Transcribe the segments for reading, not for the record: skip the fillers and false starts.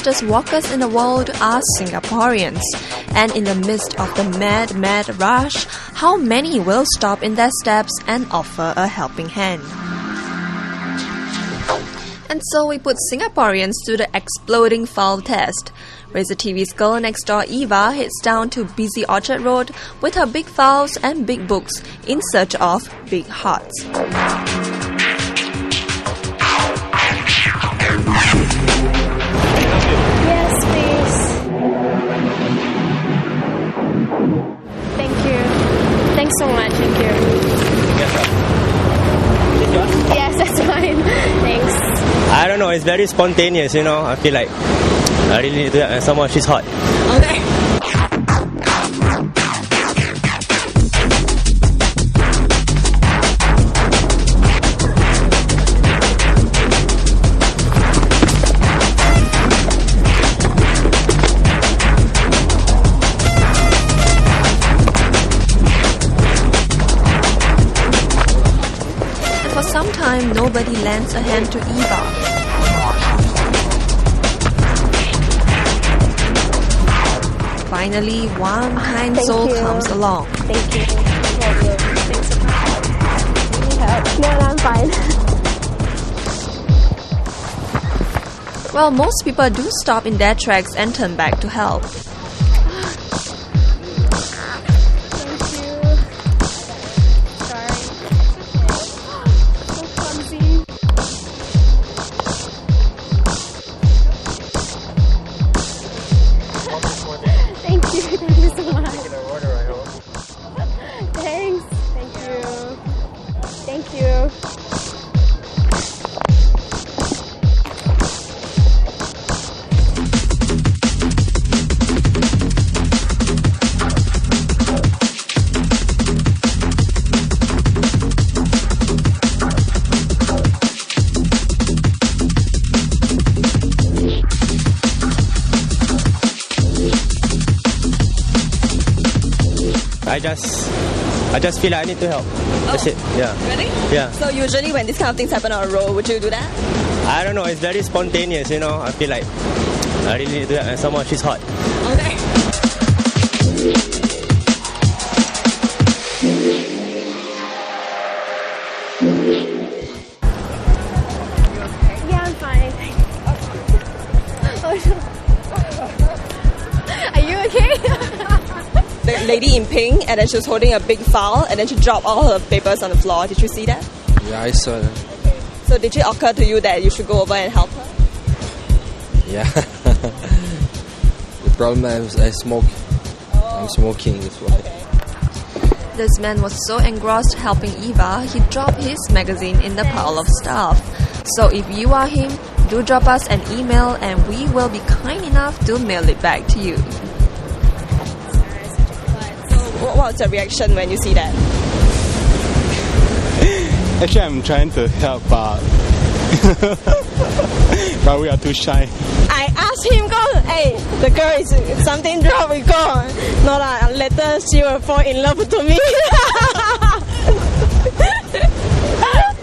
fastest walkers in the world are Singaporeans. And in the midst of the mad rush, how many will stop in their steps and offer a helping hand? And so we put Singaporeans to the exploding file test. RazorTV's girl next door Eva heads down to busy Orchard Road with her big files and big books in search of big hearts. Yes, please. Thank you. Thanks so much. Thank you. Yes, that's fine. Thanks. I don't know, it's very spontaneous, you know. I feel like I really need to do that, and someone, she's hot. Okay. For some time, nobody lends a hand to Eva. Finally, one kind soul comes along. Thank you. Thanks so much. Need help? No, I'm fine. Well, most people do stop in their tracks and turn back to help. Thank you. I just feel like I need to help. That's it. Yeah. Really? Yeah. So usually when this kind of things happen on a road, would you do that? I don't know, it's very spontaneous, you know. I feel like I really need to do that, and someone, she's hot. Okay. Yeah, I'm fine. Are you okay? The lady in pink, and then she was holding a big file, and then she dropped all her papers on the floor. Did you see that? Yeah, I saw that. Okay. So did it occur to you that you should go over and help her? Yeah. The problem is I smoke. I'm smoking, that's why. Okay. This man was so engrossed helping Eva, he dropped his magazine in the pile of stuff. So if you are him, do drop us an email and we will be kind enough to mail it back to you. What's the reaction when you see that? Actually, I'm trying to help, but we are too shy. I asked him, go, hey, the girl is something wrong, we go. No, later she will fall in love to me.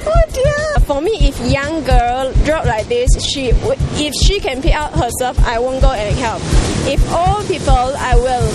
Oh dear. For me, if young girl drop like this, if she can pick out herself, I won't go and help. If old people, I will.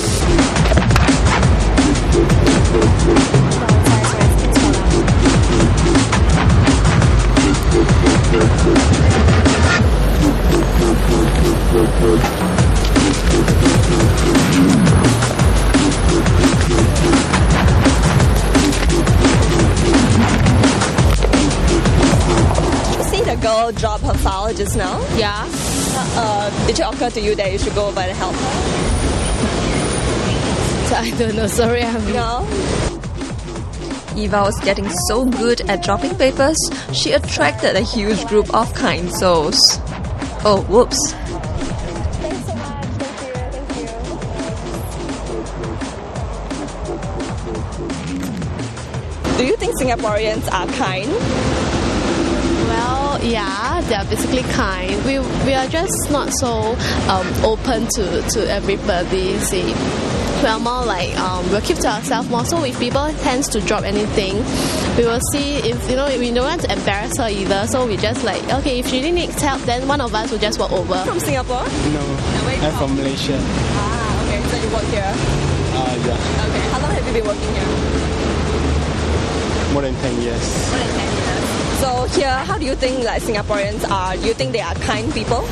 Girl dropped her file just now. Yeah. Did it occur to you that you should go over and help her? I don't know. Sorry, No. Eva was getting so good at dropping papers, she attracted a huge group of kind souls. Oh, whoops. Thanks so much. Thank you. Do you think Singaporeans are kind? Well, yeah, they are basically kind. We are just not so open to everybody. See. we are more like we'll keep to ourselves more. So if people tends to drop anything, we will see if we don't want to embarrass her either. So we just like, okay, if she really needs help, then one of us will just walk over. From Singapore? No, I'm from Malaysia. Ah, okay. So you work here? Yeah, Okay. How long have you been working here? more than 10 years. More than 10 years. So here, how do you think like Singaporeans are? Do you think they are kind people?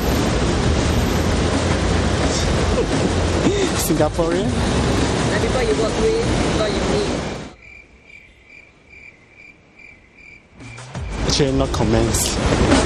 Singaporean? The people you work with, people you meet. Actually, not comments.